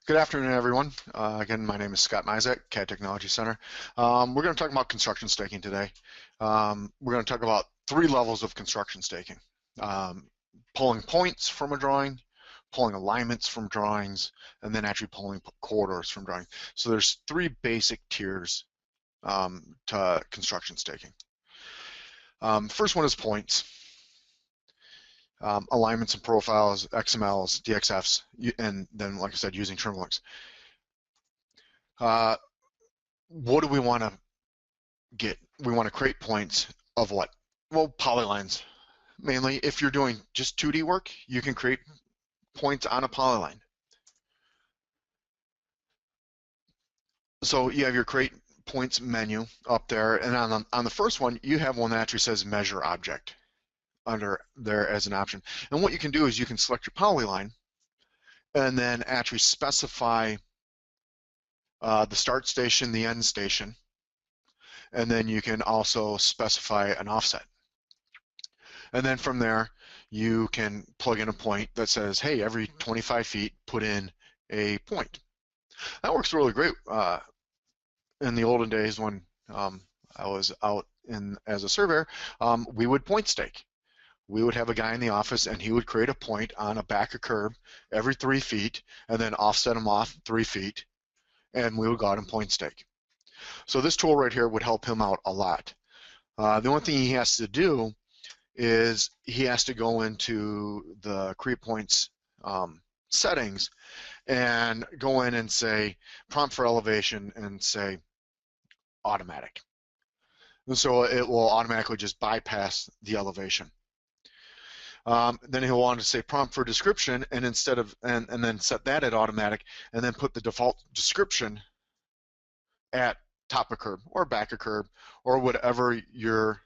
Good afternoon, everyone. Again, my name is Scott Mizek, CAD Technology Center. We're going to talk about construction staking today. We're going to talk about 3 levels of construction staking. Pulling points from a drawing, pulling alignments from drawings, and then actually pulling corridors from drawing. So there's 3 basic tiers to construction staking. First one is points. Alignments and profiles, XMLs, DXFs, and then, like I said, using Trimble Links. What do we want to get? We want to create points of what? Well, polylines. Mainly, if you're doing just 2D work, you can create points on a polyline. So you have your create points menu up there, and on the first one, you have one that actually says measure object under there as an option. And what you can do is you can select your polyline and then actually specify the start station, the end station, and then you can also specify an offset. And then from there, you can plug in a point that says, hey, every 25 feet, put in a point. That works really great. In the olden days when I was out as a surveyor, we would point stake. We would have a guy in the office and he would create a point on a back of curb every 3 feet and then offset him off 3 feet, and we would go out and point stake. So this tool right here would help him out a lot. The only thing he has to do is he has to go into the create points settings and go in and say prompt for elevation and say automatic. And so it will automatically just bypass the elevation. Then he'll want to say prompt for description, and instead of and then set that at automatic, and then put the default description at top of curb or back of curb or whatever your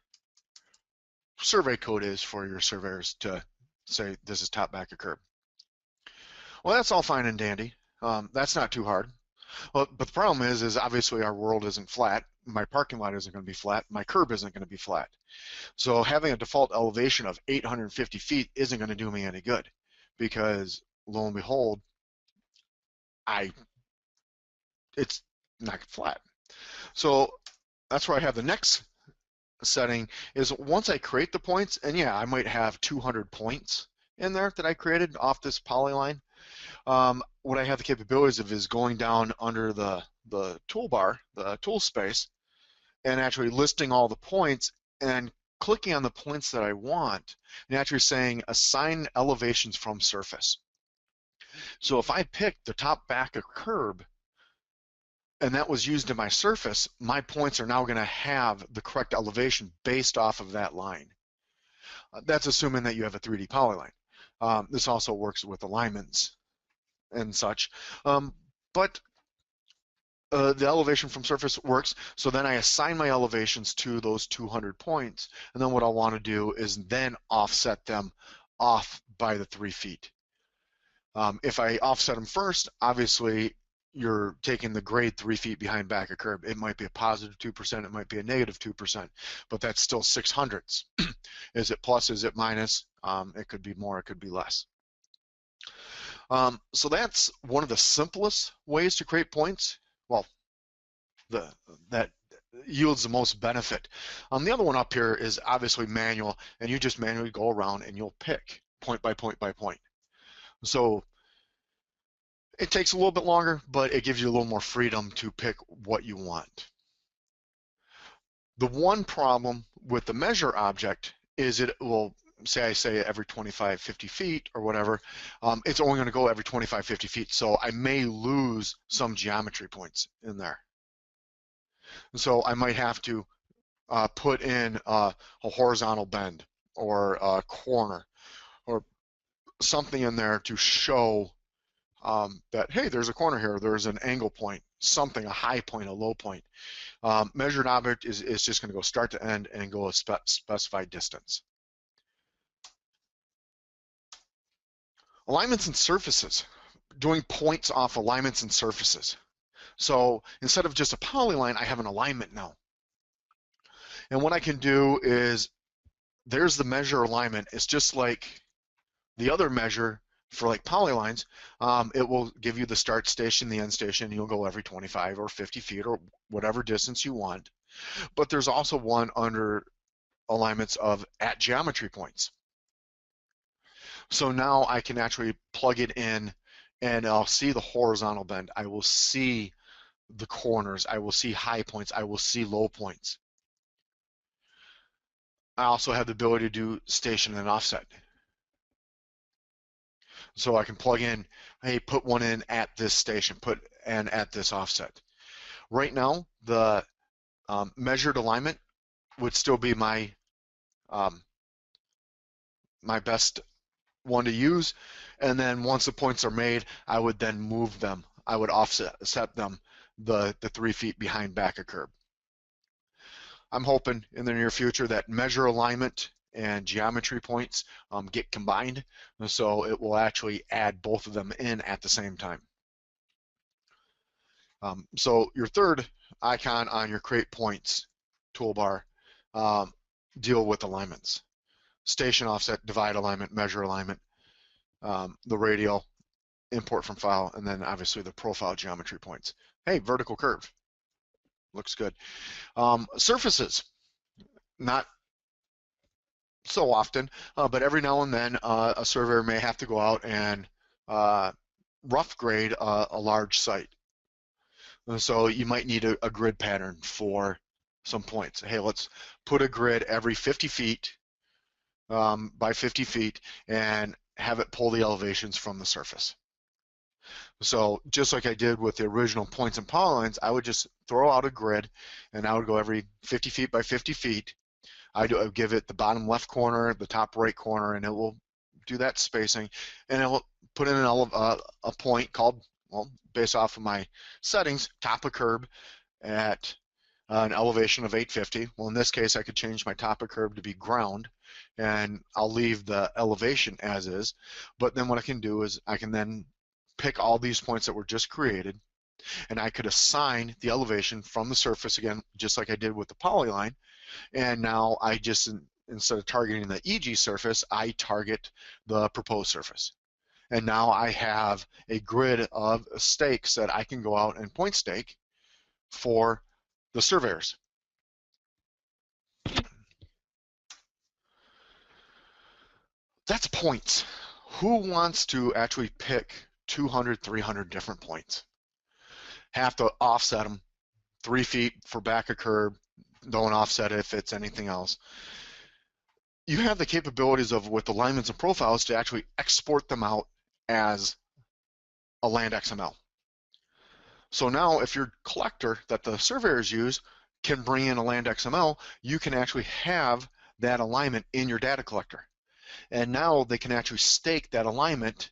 survey code is for your surveyors to say this is top back of curb. Well, that's all fine and dandy. That's not too hard. Well, but the problem is obviously our world isn't flat. My parking lot isn't going to be flat. My curb isn't going to be flat. So having a default elevation of 850 feet isn't going to do me any good, because lo and behold, it's not flat. So that's where I have the next setting is once I create the points, and yeah, I might have 200 points in there that I created off this polyline. What I have the capabilities of is going down under the toolbar, the tool space, and actually listing all the points and clicking on the points that I want and actually saying assign elevations from surface. So if I pick the top back of curb and that was used in my surface, my points are now going to have the correct elevation based off of that line. That's assuming that you have a 3D polyline. This also works with alignments and such. But the elevation from surface works, so then I assign my elevations to those 200 points, and then what I want to do is then offset them off by the 3 feet. If I offset them first, obviously you're taking the grade 3 feet behind back of curb. It might be a positive 2%, it might be a negative 2%, but that's still 600ths. Is it plus, is it minus? It could be more, it could be less. So that's one of the simplest ways to create points. Well, that yields the most benefit. The other one up here is obviously manual, and you just manually go around and you'll pick point by point by point. So it takes a little bit longer, but it gives you a little more freedom to pick what you want. The one problem with the measure object is it will say every 25, 50 feet or whatever, it's only going to go every 25, 50 feet. So I may lose some geometry points in there. So I might have to put in a horizontal bend or a corner or something in there to show that, hey, there's a corner here, there's an angle point, something, a high point, a low point. Measured object is just going to go start to end and go a specified distance. Alignments and surfaces, doing points off alignments and surfaces. So instead of just a polyline, I have an alignment now. And what I can do is, there's the measure alignment. It's just like the other measure, For like polylines, it will give you the start station, the end station. You'll go every 25 or 50 feet or whatever distance you want. But there's also one under alignments of at geometry points. So now I can actually plug it in and I'll see the horizontal bend. I will see the corners. I will see high points. I will see low points. I also have the ability to do station and offset. So I can plug in, hey, put one in at this station, put and at this offset. Right now, the measured alignment would still be my my best one to use. And then once the points are made, I would then move them. I would offset them the 3 feet behind back of curb. I'm hoping in the near future that measure alignment and geometry points get combined, so it will actually add both of them in at the same time. So your third icon on your create points toolbar deal with alignments. Station, offset, divide alignment, measure alignment, the radial, import from file, and then obviously the profile geometry points. Hey, vertical curve. Looks good. Surfaces, not so often, but every now and then a surveyor may have to go out and rough grade a large site. So you might need a grid pattern for some points. Hey, let's put a grid every 50 feet by 50 feet and have it pull the elevations from the surface. So just like I did with the original points and polylines, I would just throw out a grid and I would go every 50 feet by 50 feet. I would give it the bottom left corner, the top right corner, and it will do that spacing. And it will put in a point called, well, based off of my settings, top of curb at an elevation of 850. Well, in this case, I could change my top of curb to be ground, and I'll leave the elevation as is. But then what I can do is I can then pick all these points that were just created, and I could assign the elevation from the surface again, just like I did with the polyline. And now I just, instead of targeting the EG surface, I target the proposed surface. And now I have a grid of stakes that I can go out and point stake for the surveyors. That's points. Who wants to actually pick 200, 300 different points? Have to offset them 3 feet for back of curb. Don't offset it if it's anything else. You have the capabilities of, with alignments and profiles, to actually export them out as a land XML. So now if your collector that the surveyors use can bring in a land XML, you can actually have that alignment in your data collector. And now they can actually stake that alignment,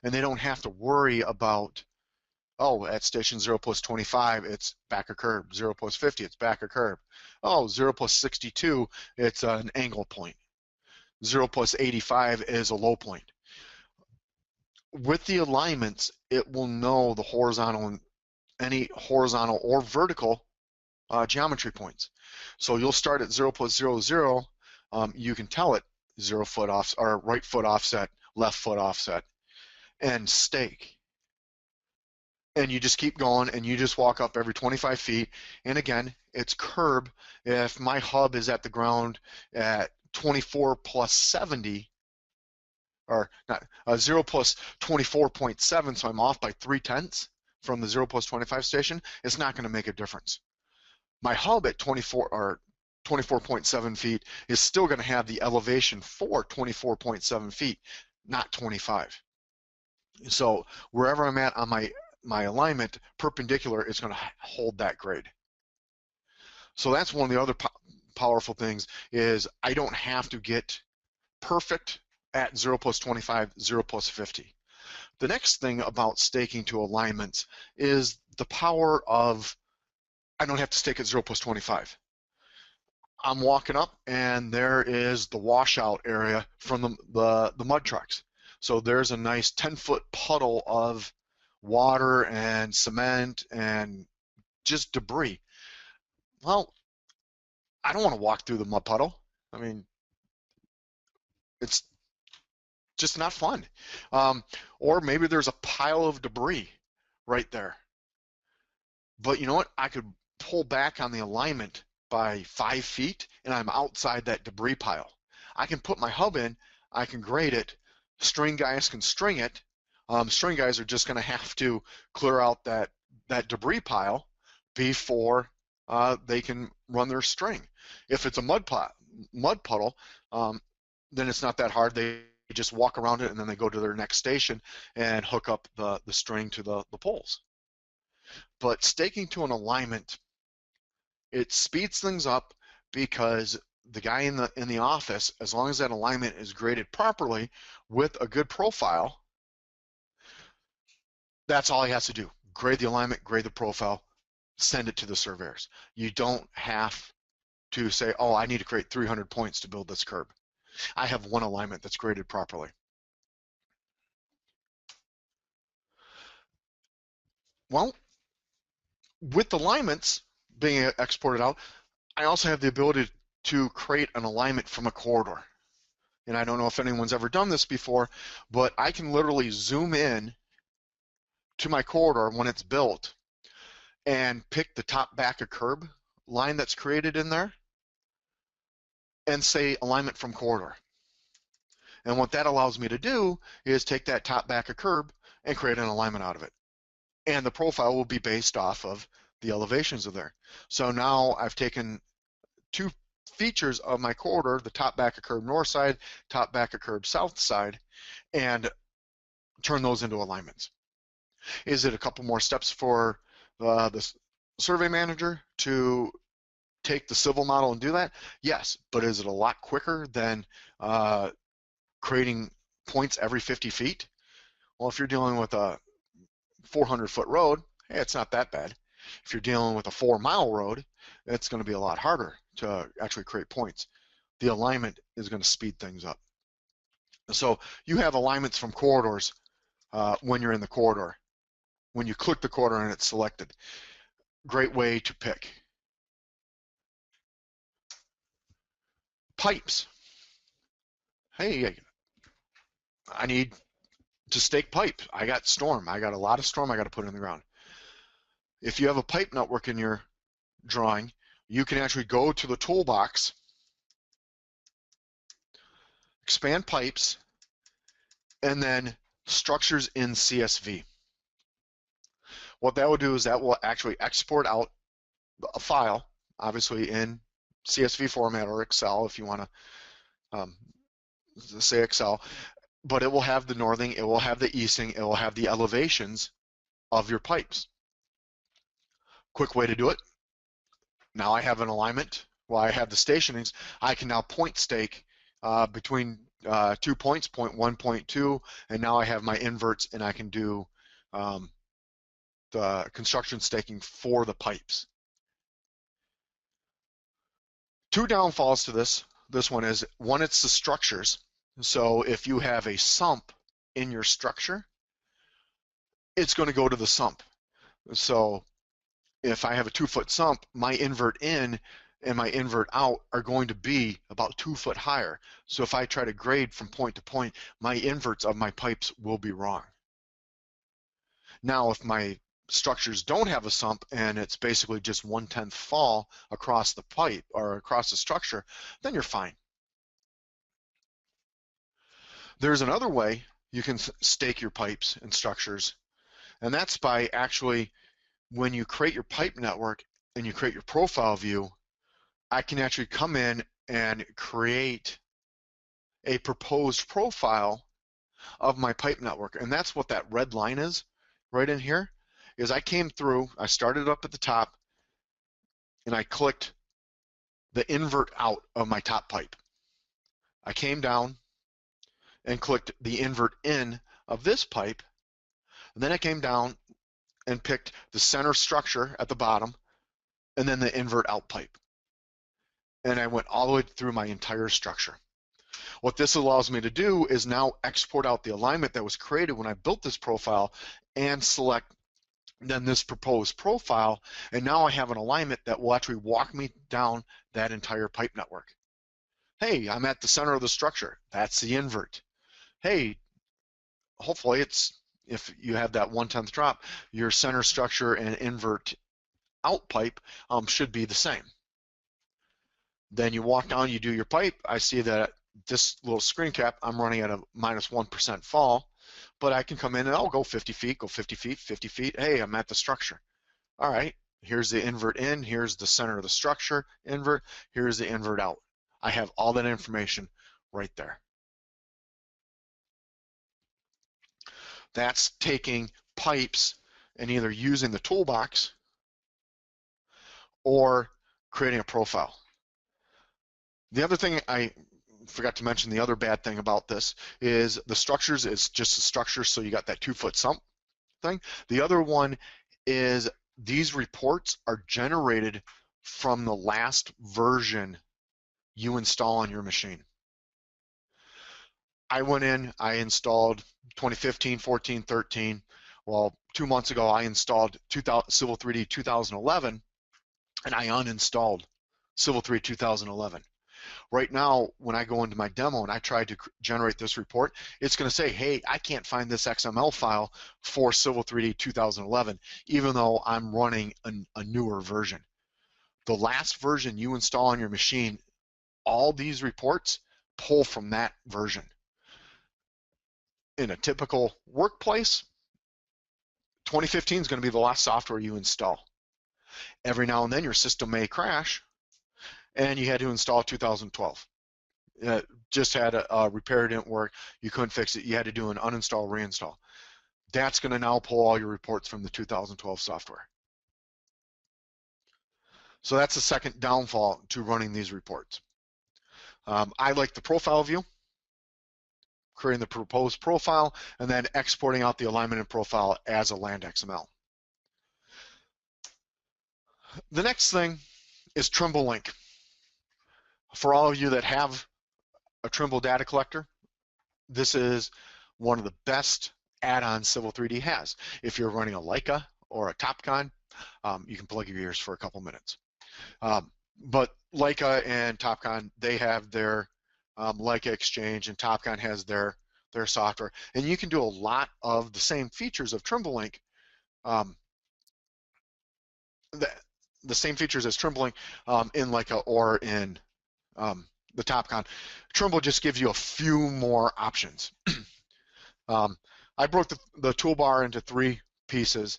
and they don't have to worry about, oh, at station 0 plus 25, it's back of curb. 0 plus 50, it's back of curb. Oh, 0 plus 62, it's an angle point. 0 plus 85 is a low point. With the alignments, it will know the horizontal and any horizontal or vertical geometry points. So you'll start at 0 plus 0, 0. You can tell it 0 foot off, or right foot offset, left foot offset, and stake. And you just keep going, and you just walk up every 25 feet. And again, it's curb. If my hub is at the ground at 24 plus 70, or not, 0 plus 24.7, so I'm off by 3/10 from the 0 plus 25 station, it's not going to make a difference. My hub at 24 or 24.7 feet is still going to have the elevation for 24.7 feet, not 25. So wherever I'm at on my alignment, perpendicular is going to hold that grade. So that's one of the other powerful things, is I don't have to get perfect at 0 plus 25, 0 plus 50. The next thing about staking to alignments is the power of, I don't have to stake at 0 plus 25. I'm walking up and there is the washout area from the mud trucks. So there's a nice 10-foot puddle of water and cement and just debris. Well, I don't want to walk through the mud puddle. I mean, it's just not fun. Or maybe there's a pile of debris right there. But you know what? I could pull back on the alignment by 5 feet and I'm outside that debris pile. I can put my hub in, I can grade it, string guys can string it. String guys are just going to have to clear out that debris pile before they can run their string. If it's a mud puddle, then it's not that hard. They just walk around it and then they go to their next station and hook up the string to the poles. But staking to an alignment, it speeds things up because the guy in the office, as long as that alignment is graded properly with a good profile, that's all he has to do. Grade the alignment, grade the profile, send it to the surveyors. You don't have to say, oh, I need to create 300 points to build this curb. I have one alignment that's graded properly. Well, with alignments being exported out, I also have the ability to create an alignment from a corridor. And I don't know if anyone's ever done this before, but I can literally zoom in to my corridor when it's built and pick the top back of curb line that's created in there and say alignment from corridor. And what that allows me to do is take that top back of curb and create an alignment out of it. And the profile will be based off of the elevations of there. So now I've taken two features of my corridor, the top back of curb north side, top back of curb south side, and turn those into alignments. Is it a couple more steps for the survey manager to take the civil model and do that? Yes, but is it a lot quicker than creating points every 50 feet? Well, if you're dealing with a 400-foot road, hey, it's not that bad. If you're dealing with a 4-mile road, it's going to be a lot harder to actually create points. The alignment is going to speed things up. So you have alignments from corridors when you're in the corridor. When you click the corridor and it's selected, great way to pick. Pipes. Hey, I need to stake pipe. I got storm. I got a lot of storm I got to put in the ground. If you have a pipe network in your drawing, you can actually go to the toolbox, expand pipes, and then structures in CSV. What that will do is that will actually export out a file, obviously in CSV format or Excel if you want to say Excel, but it will have the northing, it will have the easting, it will have the elevations of your pipes. Quick way to do it. Now I have an alignment. While I have the stationings, I can now point stake between 2 points, point 1, point 2, and now I have my inverts and I can do the construction staking for the pipes. Two downfalls to this. This one is, one, it's the structures. So if you have a sump in your structure, it's going to go to the sump. So if I have a 2-foot sump, my invert in and my invert out are going to be about 2 foot higher. So if I try to grade from point to point, my inverts of my pipes will be wrong. Now, if my structures don't have a sump and it's basically just 1/10 fall across the pipe or across the structure, then you're fine. There's another way you can stake your pipes and structures, and that's by actually, when you create your pipe network and you create your profile view, I can actually come in and create a proposed profile of my pipe network. And that's what that red line is right in here, is I came through, I started up at the top, and I clicked the invert out of my top pipe. I came down and clicked the invert in of this pipe, and then I came down and picked the center structure at the bottom, and then the invert out pipe. And I went all the way through my entire structure. What this allows me to do is now export out the alignment that was created when I built this profile and select then this proposed profile, and now I have an alignment that will actually walk me down that entire pipe network. Hey, I'm at the center of the structure. That's the invert. hey, hopefully it's, if you have that 1/10 drop, your center structure and invert out pipe should be the same. Then you walk down, you do your pipe. I see that this little screen cap, I'm running at a -1% fall, but I can come in and I'll go 50 feet, go 50 feet, 50 feet. Hey, I'm at the structure. All right, here's the invert in, here's the center of the structure, invert, here's the invert out. I have all that information right there. That's taking pipes and either using the toolbox or creating a profile. The other thing I forgot to mention, the other bad thing about this is the structures is just a structure, so you got that 2-foot sump thing. The other one is these reports are generated from the last version you install on your machine. I went in, I installed 2015, 14, 13. Well, 2 months ago, I installed Civil 3D 2011, and I uninstalled Civil 3D 2011. Right now, when I go into my demo and I try to generate this report, it's going to say, hey, I can't find this XML file for Civil 3D 2011, even though I'm running a newer version. The last version you install on your machine, all these reports pull from that version. In a typical workplace, 2015 is going to be the last software you install. Every now and then your system may crash and you had to install 2012. Just had a repair, didn't work, you couldn't fix it, you had to do an uninstall, reinstall. That's going to now pull all your reports from the 2012 software. So that's the second downfall to running these reports. I like the profile view, creating the proposed profile, and then exporting out the alignment and profile as a land XML. The next thing is Trimble Link. For all of you that have a Trimble data collector, this is one of the best add-ons Civil 3D has. If you're running a Leica or a Topcon, you can plug your ears for a couple minutes. But Leica and Topcon, they have their Leica Exchange, and Topcon has their software, and you can do a lot of the same features of Trimble Link, the same features as Trimble Link in Leica or in the Topcon. Trimble just gives you a few more options. I broke the toolbar into 3 pieces.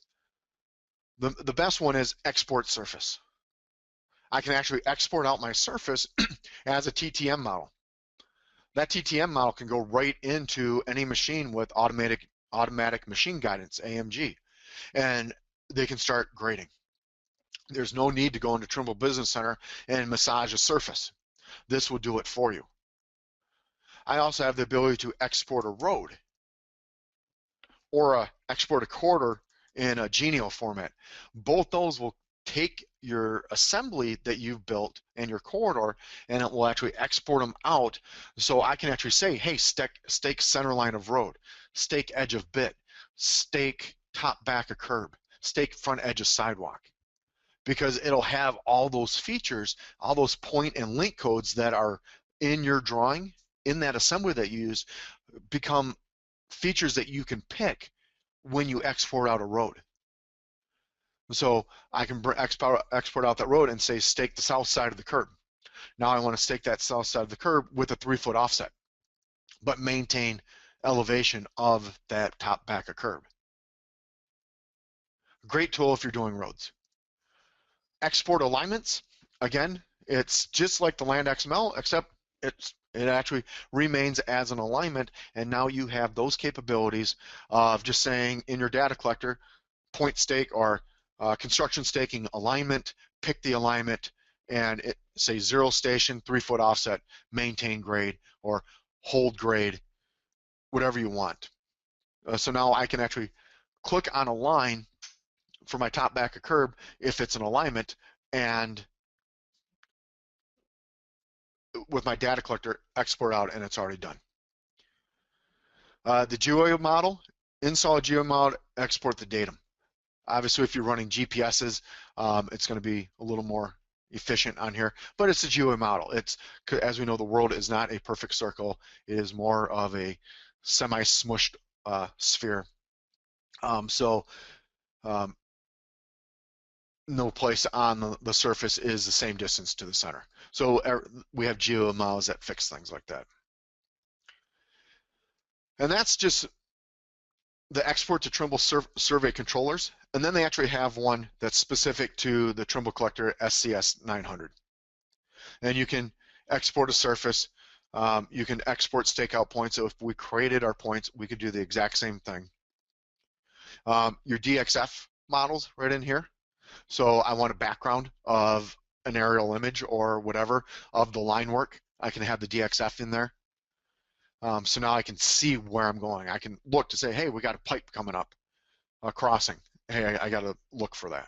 The best one is export surface. I can actually export out my surface as a TTM model. That TTM model can go right into any machine with automatic machine guidance, AMG, and they can start grading. There's no need to go into Trimble Business Center and massage a surface. This will do it for you. I also have the ability to export a road or export a corridor in a Genio format. Both those will take your assembly that you've built and your corridor, and it will actually export them out, so I can actually say, hey, stake center line of road, stake edge of bit, stake top back of curb, stake front edge of sidewalk, because it'll have all those features, all those point and link codes that are in your drawing, in that assembly that you use, become features that you can pick when you export out a road. So I can export out that road and say stake the south side of the curb. Now I want to stake that south side of the curb with a 3-foot offset, but maintain elevation of that top back of curb. Great tool if you're doing roads. Export alignments, again, it's just like the land XML, except it actually remains as an alignment, and now you have those capabilities of just saying in your data collector, point stake or construction staking alignment, pick the alignment, and it say 0 station, 3-foot offset, maintain grade, or hold grade, whatever you want. So now I can actually click on a line for my top back of curb if it's an alignment, and with my data collector, export out, and it's already done. The GEO model, install a GEO model, export the datum. Obviously, if you're running GPSs, it's going to be a little more efficient on here, but it's a GEO model. It's, as we know, the world is not a perfect circle. It is more of a semi-smushed sphere. So no place on the surface is the same distance to the center. So we have GeoMLs that fix things like that. And that's just the export to Trimble survey controllers. And then they actually have one that's specific to the Trimble collector SCS 900. And you can export a surface. You can export stakeout points. So if we created our points, we could do the exact same thing. Your DXF models right in here. So I want a background of an aerial image or whatever of the line work. I can have the DXF in there. So now I can see where I'm going. I can look to say, hey, we got a pipe coming up, a crossing. Hey, I got to look for that.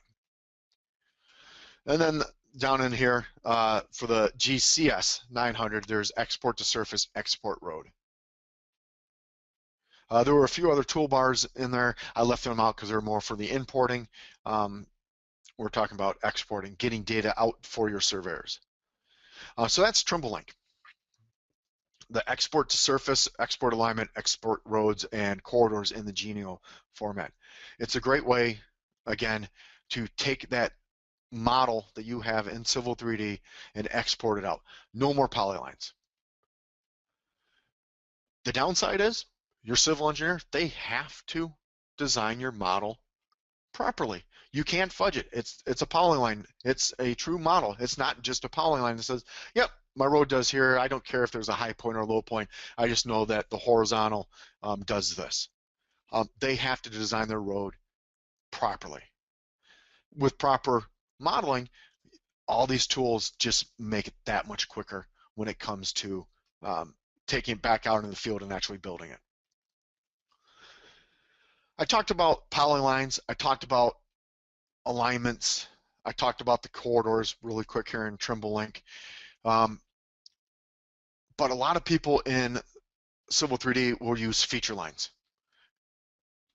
And then down in here, for the GCS 900, there's export to surface, export road. There were a few other toolbars in there. I left them out because they're more for the importing. We're talking about exporting, getting data out for your surveyors. So that's Trimble Link. The export to surface, export alignment, export roads, and corridors in the Genio format. It's a great way, again, to take that model that you have in Civil 3D and export it out. No more polylines. The downside is your civil engineer, they have to design your model properly. You can't fudge it. It's a polyline. It's a true model. It's not just a polyline that says, yep, my road does here. I don't care if there's a high point or a low point. I just know that the horizontal does this. They have to design their road properly. With proper modeling, all these tools just make it that much quicker when it comes to taking it back out in the field and actually building it. I talked about polylines. I talked about alignments. I talked about the corridors really quick here in Trimble Link. But a lot of people in Civil 3D will use feature lines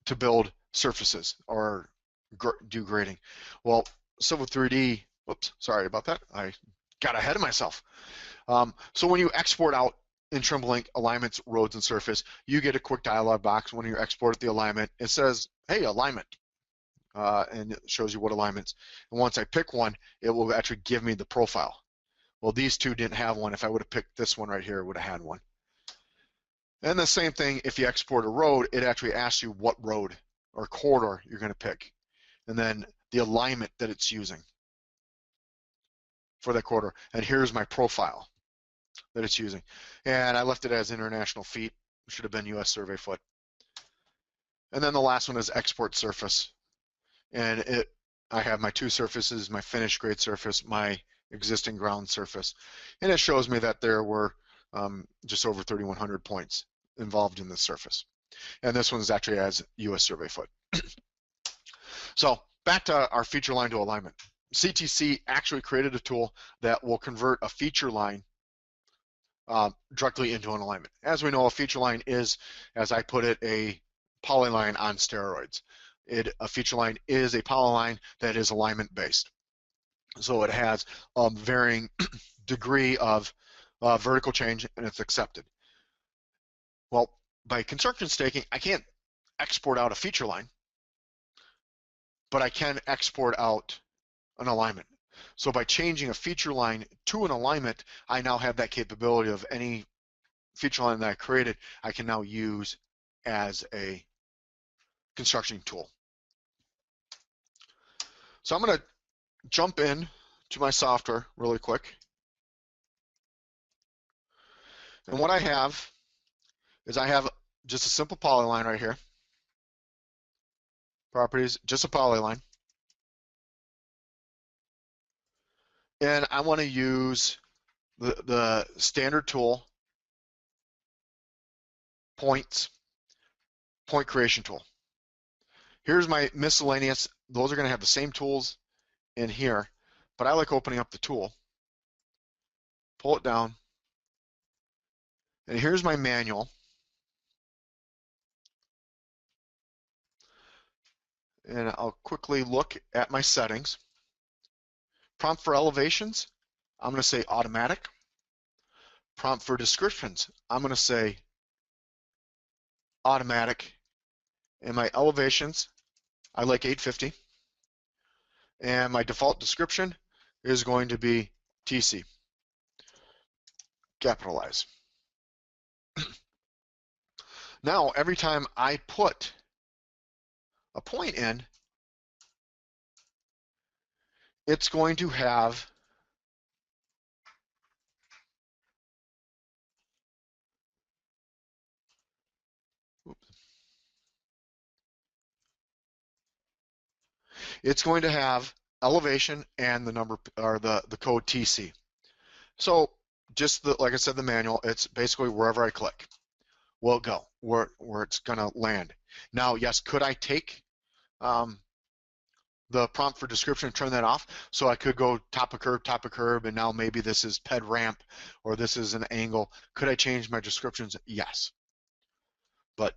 to build surfaces or do grading. Well, Civil 3D, whoops, sorry about that. I got ahead of myself. So when you export out in Trimble Link alignments, roads, and surface, you get a quick dialog box. When you export the alignment, it says, hey, alignment. And it shows you what alignments. And once I pick one, it will actually give me the profile. Well, these two didn't have one. If I would have picked this one right here, it would have had one. And the same thing, if you export a road, it actually asks you what road or corridor you're going to pick. And then the alignment that it's using for that corridor. And here's my profile that it's using. And I left it as international feet. It should have been US survey foot. And then the last one is export surface. And I have my two surfaces, my finished grade surface, my existing ground surface. And it shows me that there were just over 3,100 points involved in this surface. And this one is actually as US survey foot. So back to our feature line to alignment. CTC actually created a tool that will convert a feature line directly into an alignment. As we know, a feature line is, as I put it, a polyline on steroids. A feature line is a polyline that is alignment based. So it has a varying degree of vertical change, and it's accepted. Well, by construction staking, I can't export out a feature line, but I can export out an alignment. So by changing a feature line to an alignment, I now have that capability of any feature line that I created, I can now use as a construction tool. So I'm going to jump in to my software really quick. And what I have is I have just a simple polyline right here. Properties, just a polyline. And I want to use the standard tool, point creation tool. Here's my miscellaneous. Those are going to have the same tools in here, but I like opening up the tool, pull it down, and here's my manual. And I'll quickly look at my settings. Prompt for elevations, I'm going to say automatic. Prompt for descriptions, I'm going to say automatic, and my elevations, I like 850, and my default description is going to be TC, capitalize. Now, every time I put a point in, it's going to have elevation and the number or the code TC. So just like I said, the manual, it's basically wherever I click will go, where it's gonna land. Now, yes, could I take the prompt for description and turn that off? So I could go top of curb, and now maybe this is ped ramp or this is an angle. Could I change my descriptions? Yes. But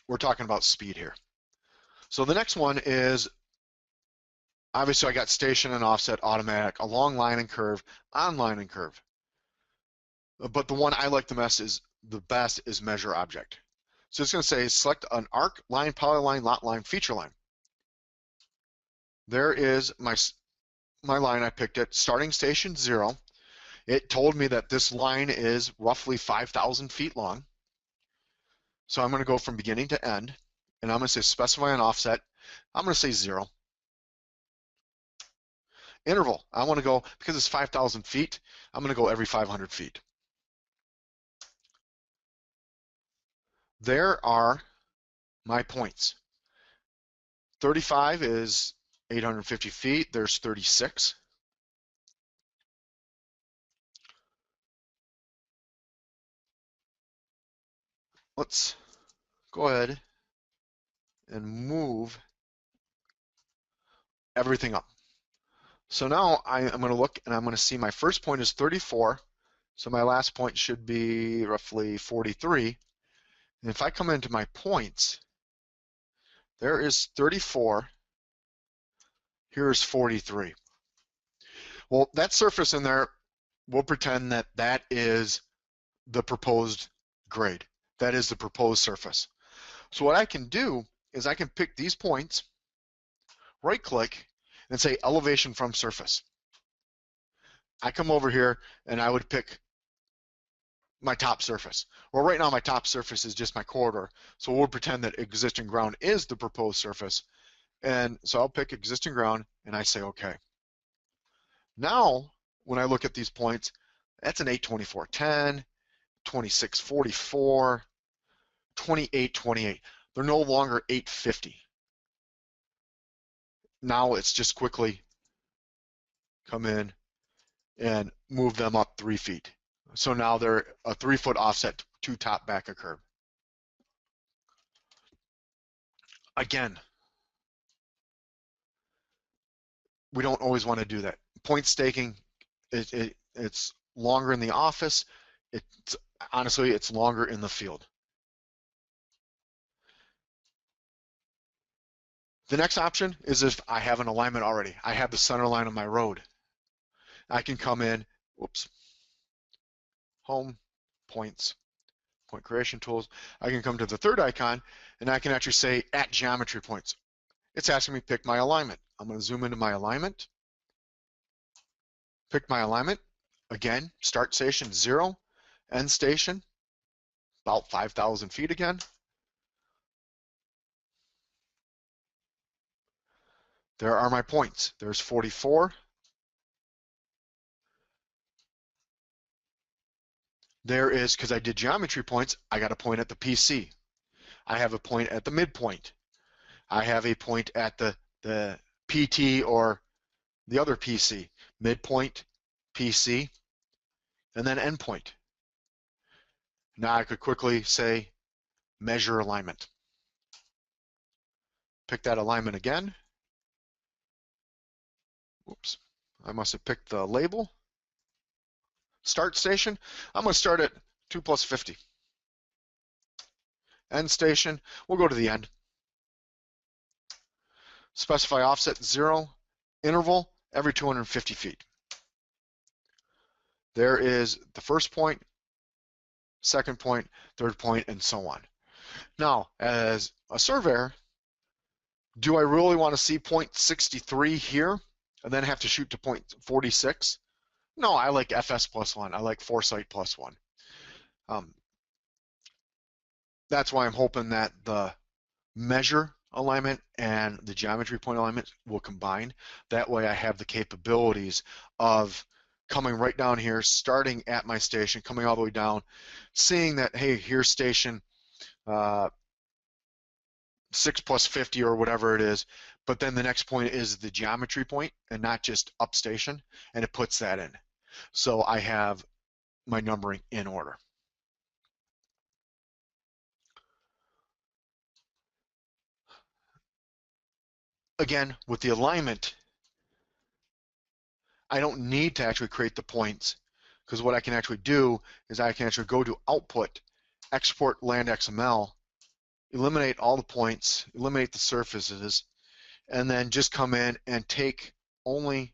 we're talking about speed here. So the next one is, obviously I got station and offset, automatic, along line and curve, on line and curve. But the one I like the best is measure object. So it's going to say select an arc, line, polyline, lot line, feature line. There is my line. I picked it, starting station 0. It told me that this line is roughly 5,000 feet long. So I'm going to go from beginning to end, and I'm going to say specify an offset. I'm going to say 0. Interval, I want to go, because it's 5,000 feet, I'm going to go every 500 feet. There are my points. 35 is 850 feet. There's 36. Let's go ahead and move everything up. So now I'm going to look, and I'm going to see my first point is 34. So my last point should be roughly 43. And if I come into my points, there is 34. Here's 43. Well, that surface in there, we'll pretend that that is the proposed grade. That is the proposed surface. So what I can do is I can pick these points, right click, and say elevation from surface. I come over here and I would pick my top surface. Well, right now my top surface is just my corridor. So we'll pretend that existing ground is the proposed surface. And so I'll pick existing ground and I say okay. Now, when I look at these points, that's an 824.10, 2644, 2828. They're no longer 850. Now it's just quickly come in and move them up 3 feet. So now they're a 3-foot offset to top back a curb. Again, we don't always want to do that. Point staking, it's longer in the office. Honestly, it's longer in the field. The next option is if I have an alignment already. I have the center line of my road. I can come in, whoops, home, points, point creation tools. I can come to the third icon and I can actually say at geometry points. It's asking me to pick my alignment. I'm going to zoom into my alignment, pick my alignment. Again, start station 0, end station, about 5,000 feet again. There are my points. There's 44. There is, because I did geometry points, I got a point at the PC. I have a point at the midpoint. I have a point at the PT or the other PC, midpoint, PC, and then endpoint. Now I could quickly say measure alignment. Pick that alignment again. Whoops, I must have picked the label. Start station, I'm going to start at 2 plus 50. End station, we'll go to the end. Specify offset 0, interval every 250 feet. There is the first point, second point, third point, and so on. Now, as a surveyor, do I really want to see 0.63 here and then have to shoot to 0.46? No, I like FS plus 1. I like foresight plus 1. That's why I'm hoping that the measure alignment and the geometry point alignment will combine. That way I have the capabilities of coming right down here, starting at my station, coming all the way down, seeing that, hey, here's station 6 plus 50 or whatever it is, but then the next point is the geometry point and not just up station, and it puts that in. So I have my numbering in order. Again, with the alignment, I don't need to actually create the points, because what I can actually do is I can actually go to output, export land XML, eliminate all the points, eliminate the surfaces, and then just come in and take only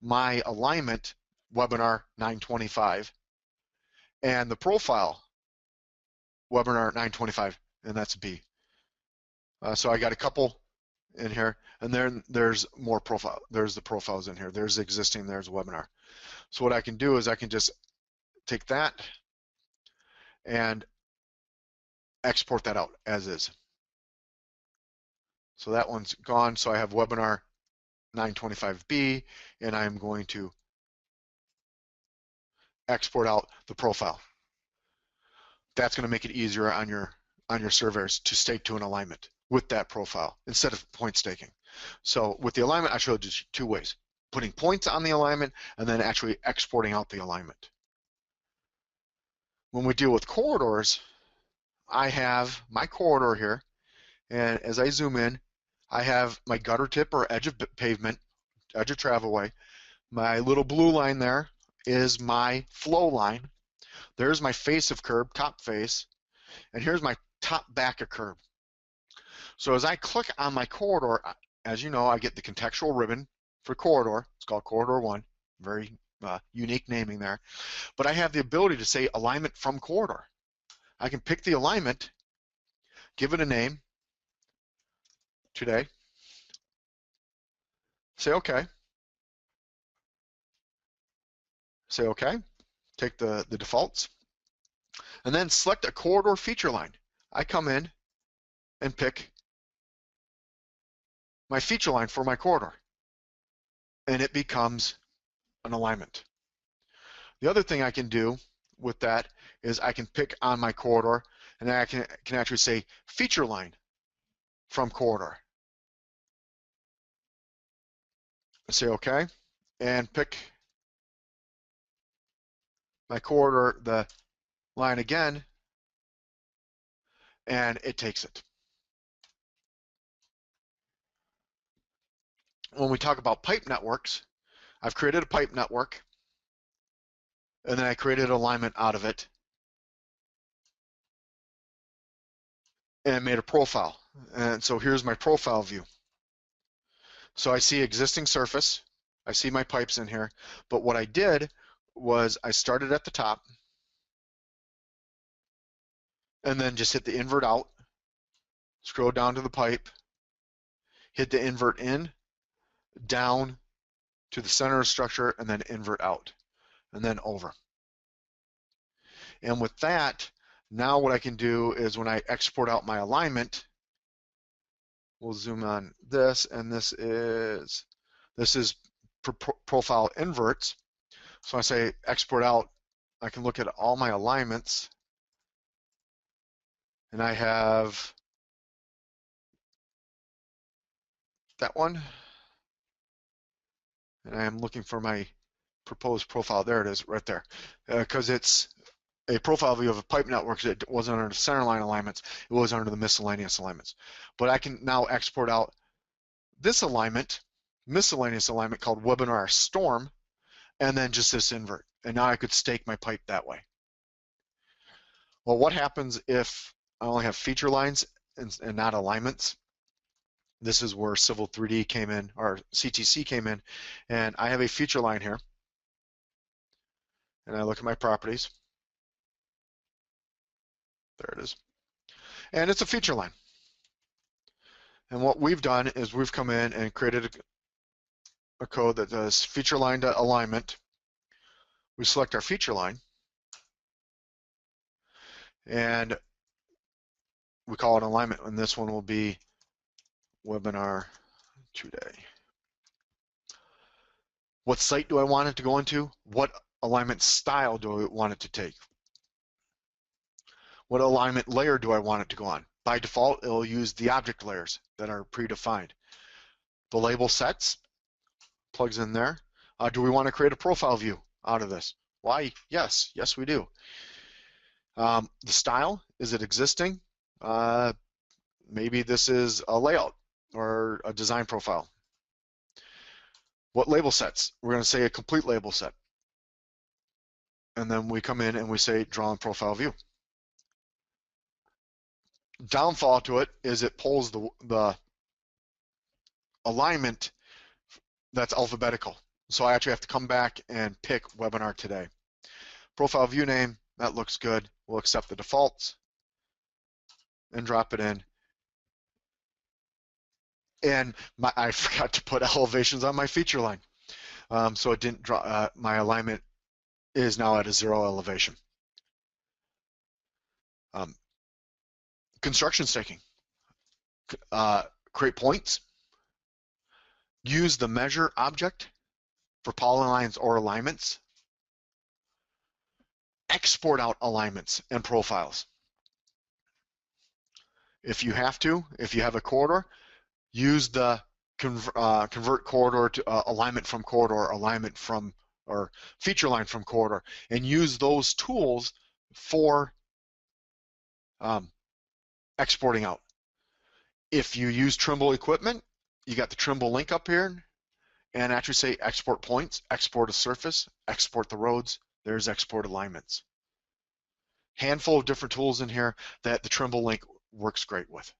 my alignment, webinar 925, and the profile, webinar 925, and that's B. So I got a couple in here, and then there's more profile. There's the profiles in here. There's existing, there's webinar. So what I can do is I can just take that and export that out as is. So that one's gone. So I have webinar 925B, and I'm going to export out the profile. That's going to make it easier on your surveyors to stake to an alignment with that profile instead of point staking. So with the alignment, I showed you two ways: putting points on the alignment and then actually exporting out the alignment. When we deal with corridors, I have my corridor here, and as I zoom in, I have my gutter tip or edge of pavement, edge of travelway. My little blue line there is my flow line. There's my face of curb, top face, and here's my top back of curb. So as I click on my corridor, as you know, I get the contextual ribbon for corridor. It's called Corridor 1. Very unique naming there. But I have the ability to say alignment from corridor. I can pick the alignment, give it a name, today, say OK. Say OK, take the defaults, and then select a corridor feature line. I come in and pick my feature line for my corridor, and it becomes an alignment. The other thing I can do with that is I can pick on my corridor, and I can actually say feature line from corridor. Say OK, and pick my corridor, the line again, and it takes it. When we talk about pipe networks, I've created a pipe network, and then I created alignment out of it, and made a profile. And so here's my profile view. So I see existing surface, I see my pipes in here, but what I did was I started at the top and then just hit the invert out, scroll down to the pipe, hit the invert in, down to the center of structure, and then invert out, and then over. And with that, now what I can do is when I export out my alignment, we'll zoom on this, and this is profile inverts. So I say export out, I can look at all my alignments, and I have that one, and I am looking for my proposed profile. There it is, right there, because it's a profile view of a pipe network. It wasn't under the centerline alignments, it was under the miscellaneous alignments. But I can now export out this alignment, miscellaneous alignment called webinar storm, and then just this invert. And now I could stake my pipe that way. Well, what happens if I only have feature lines and not alignments? This is where Civil 3D came in, or CTC came in, and I have a feature line here, and I look at my properties. There it is. and it's a feature line. And what we've done is we've come in and created a code that does feature line to alignment. We select our feature line, and we call it alignment, and this one will be webinar today. What site do I want it to go into? What alignment style do I want it to take? What alignment layer do I want it to go on? By default, it'll use the object layers that are predefined. The label sets plugs in there. Do we want to create a profile view out of this? Why? Yes, we do. The style, is it existing? Maybe this is a layout or a design profile. What label sets? We're going to say a complete label set. And then we come in and we say draw and profile view. Downfall to it is it pulls the alignment that's alphabetical. So I actually have to come back and pick webinar today. Profile view name, that looks good. We'll accept the defaults and drop it in. And I forgot to put elevations on my feature line. So it didn't draw, my alignment is now at a 0 elevation. Construction staking. Create points. Use the measure object for polylines or alignments. Export out alignments and profiles. If you have to, if you have a corridor, use the convert corridor to alignment from corridor, alignment from, or feature line from corridor, and use those tools for exporting out. If you use Trimble equipment, you got the Trimble link up here, and actually say export points, export a surface, export the roads, there's export alignments. Handful of different tools in here that the Trimble link works great with.